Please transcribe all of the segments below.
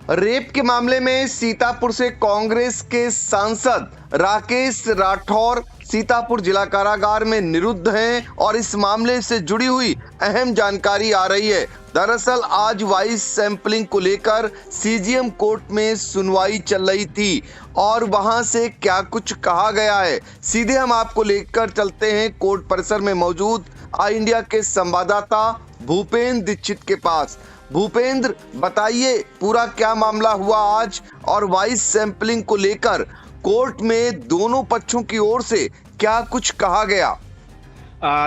Rape के मामले में सीतापुर से कांग्रेस के सांसद राकेश राठौर सीतापुर जिला कारागार में निरुद्ध हैं और इस मामले से जुड़ी हुई अहम जानकारी आ रही है। दरअसल आज वॉइस सैंपलिंग को लेकर सीजीएम कोर्ट में सुनवाई चल रही थी और वहां से क्या कुछ कहा गया है, सीधे हम आपको लेकर चलते हैं कोर्ट परिसर में मौजूद आई इंडिया के संवाददाता भूपेंद्र दीक्षित के पास। भूपेंद्र, बताइए पूरा क्या मामला हुआ आज और वॉइस सैंपलिंग को लेकर कोर्ट में दोनों पक्षों की ओर से क्या कुछ कहा गया?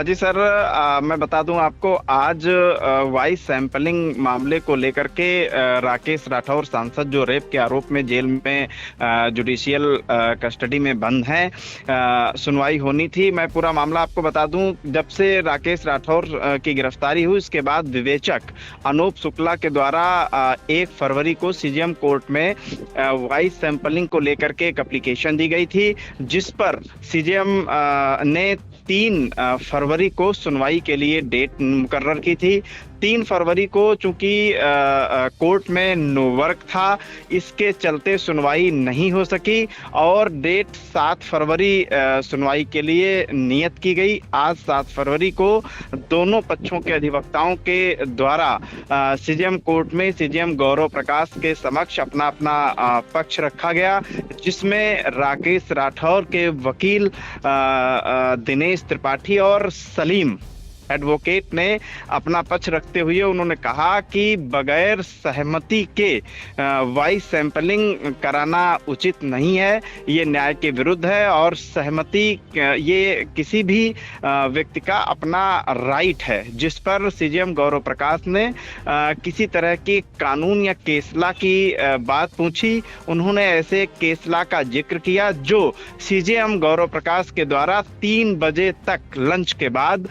जी सर, मैं बता दूं आपको, आज वॉइस सैंपलिंग मामले को लेकर के राकेश राठौर सांसद जो रेप के आरोप में जेल में जुडिशियल कस्टडी में बंद हैं, सुनवाई होनी थी। मैं पूरा मामला आपको बता दूं, जब से राकेश राठौर की गिरफ्तारी हुई उसके बाद विवेचक अनूप शुक्ला के द्वारा 1 फरवरी को सीजीएम कोर्ट में वॉइस सैंपलिंग को लेकर के एक एप्लीकेशन दी गई थी, जिस पर सीजीएम ने 3 फरवरी को सुनवाई के लिए डेट मुकर्रर की थी। 3 फरवरी को चूंकि कोर्ट में नो वर्क था, इसके चलते सुनवाई नहीं हो सकी और डेट 7 फरवरी सुनवाई के लिए नियत की गई। आज 7 फरवरी को दोनों पक्षों के अधिवक्ताओं के द्वारा सीजीएम कोर्ट में सीजीएम गौरव प्रकाश के समक्ष अपना अपना पक्ष रखा गया, जिसमें राकेश राठौर के वकील दिनेश त्रिपाठी और सलीम एडवोकेट ने अपना पक्ष रखते हुए उन्होंने कहा कि बगैर सहमति के वॉइस सैंपलिंग कराना उचित नहीं है, ये न्याय के विरुद्ध है और सहमति ये किसी भी व्यक्ति का अपना राइट है, जिस पर सीजीएम गौरव प्रकाश ने किसी तरह की कानून या केसला की बात पूछी। उन्होंने ऐसे केसला का जिक्र किया जो सीजीएम गौरव प्रकाश के द्वारा 3 बजे तक लंच के बाद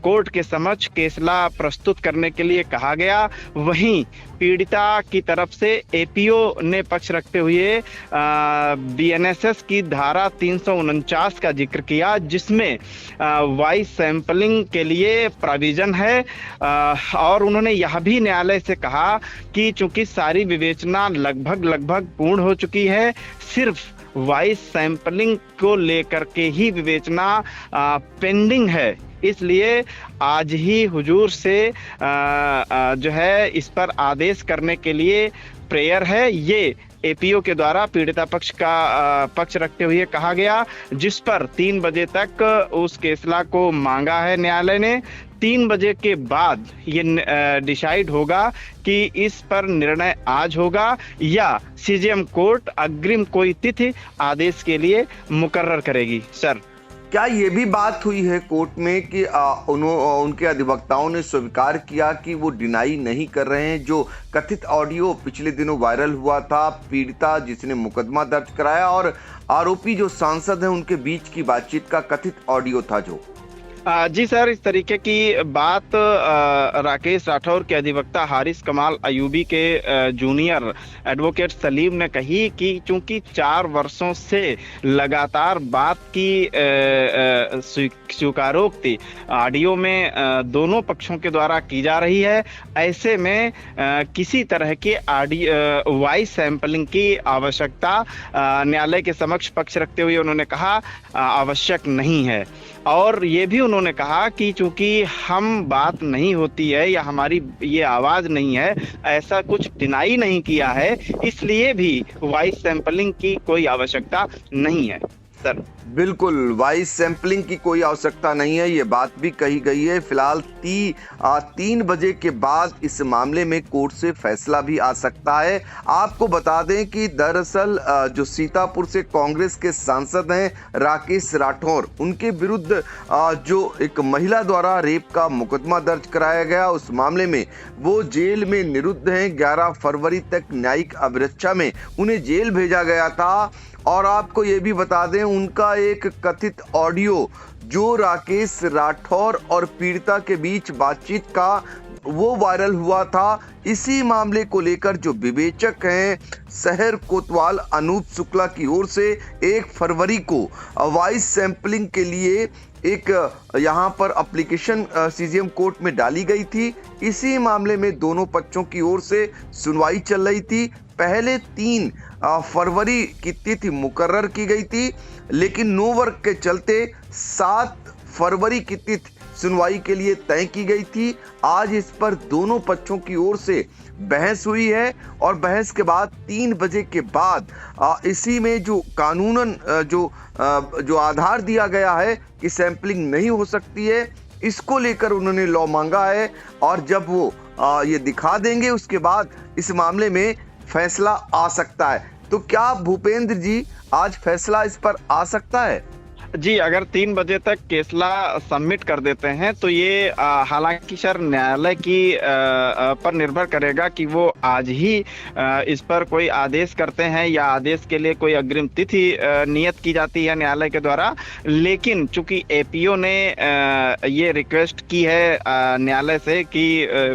कोर्ट के समक्ष केसला प्रस्तुत करने के लिए कहा गया। वहीं पीड़िता की तरफ से एपीओ ने पक्ष रखते हुए बीएनएसएस की धारा 349 का जिक्र किया, जिसमें वॉइस सैंपलिंग के लिए प्रोविजन है और उन्होंने यह भी न्यायालय से कहा कि चूंकि सारी विवेचना लगभग पूर्ण हो चुकी है, सिर्फ वॉइस सैंपलिंग को लेकर के ही विवेचना पेंडिंग है, इसलिए आज ही हुजूर से जो है इस पर आदेश करने के लिए प्रेयर है। ये एपीओ के द्वारा पीड़िता पक्ष का पक्ष रखते हुए कहा गया, जिस पर 3 बजे तक उस केसला को मांगा है न्यायालय ने। 3 बजे के बाद ये डिसाइड होगा कि इस पर निर्णय आज होगा या सीजीएम कोर्ट अग्रिम कोई तिथि आदेश के लिए मुकर्रर करेगी। सर, क्या ये भी बात हुई है कोर्ट में कि उनके अधिवक्ताओं ने स्वीकार किया कि वो डिनाई नहीं कर रहे हैं जो कथित ऑडियो पिछले दिनों वायरल हुआ था, पीड़िता जिसने मुकदमा दर्ज कराया और आरोपी जो सांसद हैं उनके बीच की बातचीत का कथित ऑडियो था जो? जी सर, इस तरीके की बात राकेश राठौर के अधिवक्ता हारिस कमाल अयूबी के जूनियर एडवोकेट सलीम ने कही कि चूंकि 4 वर्षों से लगातार बात की स्वीकारोक्ति ऑडियो में दोनों पक्षों के द्वारा की जा रही है, ऐसे में किसी तरह की ऑडियो वॉइस सैंपलिंग की आवश्यकता न्यायालय के समक्ष पक्ष रखते हुए उन्होंने कहा आवश्यक नहीं है। और ये भी उन्होंने कहा कि चूंकि हम बात नहीं होती है या हमारी ये आवाज नहीं है, ऐसा कुछ डिनाई नहीं किया है, इसलिए भी वॉइस सैंपलिंग की कोई आवश्यकता नहीं है। सर, बिल्कुल, वॉइस सैंपलिंग की कोई आवश्यकता नहीं है, ये बात भी कही गई है। फिलहाल 3 बजे के बाद इस मामले में कोर्ट से फैसला भी आ सकता है। आपको बता दें कि दरअसल जो सीतापुर से कांग्रेस के सांसद हैं राकेश राठौर, उनके विरुद्ध जो एक महिला द्वारा रेप का मुकदमा दर्ज कराया गया, उस मामले में वो जेल में निरुद्ध हैं। 11 फरवरी तक न्यायिक अभिरक्षा में उन्हें जेल भेजा गया था और आपको ये भी बता दें उनका एक कथित ऑडियो जो राकेश राठौर और पीड़िता के बीच बातचीत का वो वायरल हुआ था। इसी मामले को लेकर जो विवेचक हैं शहर कोतवाल अनूप शुक्ला की ओर से 1 फरवरी को वॉइस सैंपलिंग के लिए एक यहाँ पर एप्लीकेशन सीजीएम कोर्ट में डाली गई थी। इसी मामले में दोनों पक्षों की ओर से सुनवाई चल रही थी। पहले 3 फरवरी की तिथि मुकर्रर की गई थी, लेकिन नो वर्क के चलते 7 फरवरी की तिथि सुनवाई के लिए तय की गई थी। आज इस पर दोनों पक्षों की ओर से बहस हुई है और बहस के बाद 3 बजे के बाद इसी में जो कानूनन जो आधार दिया गया है कि सैंपलिंग नहीं हो सकती है, इसको लेकर उन्होंने लॉ मांगा है और जब वो ये दिखा देंगे उसके बाद इस मामले में फैसला आ सकता है। तो क्या भूपेंद्र जी आज फैसला इस पर आ सकता है? जी, अगर 3 बजे तक केसला सबमिट कर देते हैं तो ये हालांकि सर न्यायालय की पर निर्भर करेगा कि वो आज ही इस पर कोई आदेश करते हैं या आदेश के लिए कोई अग्रिम तिथि नियत की जाती है न्यायालय के द्वारा। लेकिन चूंकि एपीओ ने ये रिक्वेस्ट की है न्यायालय से कि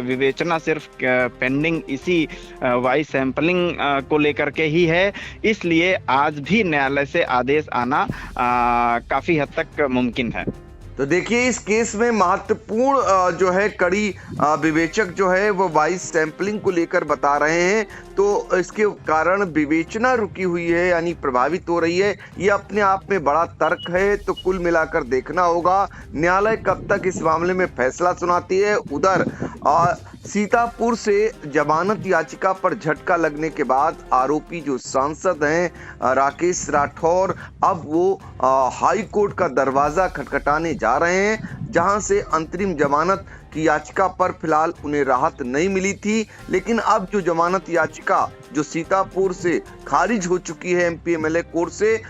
विवेचना सिर्फ पेंडिंग इसी वाइस सैंपलिंग को लेकर के ही है, इसलिए आज भी न्यायालय से आदेश आना काफी हद तक मुमकिन है। तो देखिए, इस केस में महत्वपूर्ण जो है कड़ी विवेचक जो है वो वाइस सैंपलिंग को लेकर बता रहे हैं, तो इसके कारण विवेचना रुकी हुई है यानी प्रभावित हो रही है। ये अपने आप में बड़ा तर्क है। तो कुल मिलाकर देखना होगा न्यायालय कब तक इस मामले में फैसला सुनाती है। उधर सीतापुर से जमानत याचिका पर झटका लगने के बाद आरोपी जो सांसद हैं राकेश राठौर, अब वो हाई कोर्ट का दरवाजा खटखटाने जा रहे हैं, जहां से अंतरिम जमानत की याचिका पर फिलहाल उन्हें राहत नहीं मिली थी। लेकिन अब जो जमानत याचिका जो सीतापुर से खारिज हो चुकी है एमपी एमएलए कोर्ट से,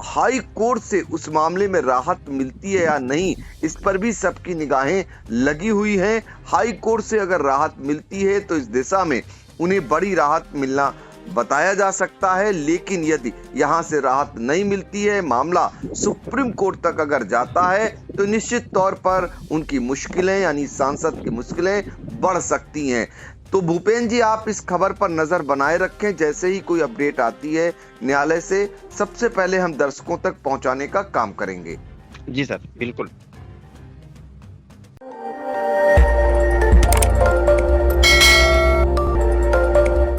हाई कोर्ट से उस मामले में राहत मिलती है या नहीं, इस पर भी सबकी निगाहें लगी हुई हैं। हाई कोर्ट से अगर राहत मिलती है तो इस दिशा में उन्हें बड़ी राहत मिलना बताया जा सकता है। लेकिन यदि यहां से राहत नहीं मिलती है, मामला सुप्रीम कोर्ट तक अगर जाता है, तो निश्चित तौर पर उनकी मुश्किलें यानी सांसद की मुश्किलें बढ़ सकती हैं। तो भूपेंद्र जी, आप इस खबर पर नजर बनाए रखें। जैसे ही कोई अपडेट आती है न्यायालय से, सबसे पहले हम दर्शकों तक पहुंचाने का काम करेंगे। जी सर, बिल्कुल।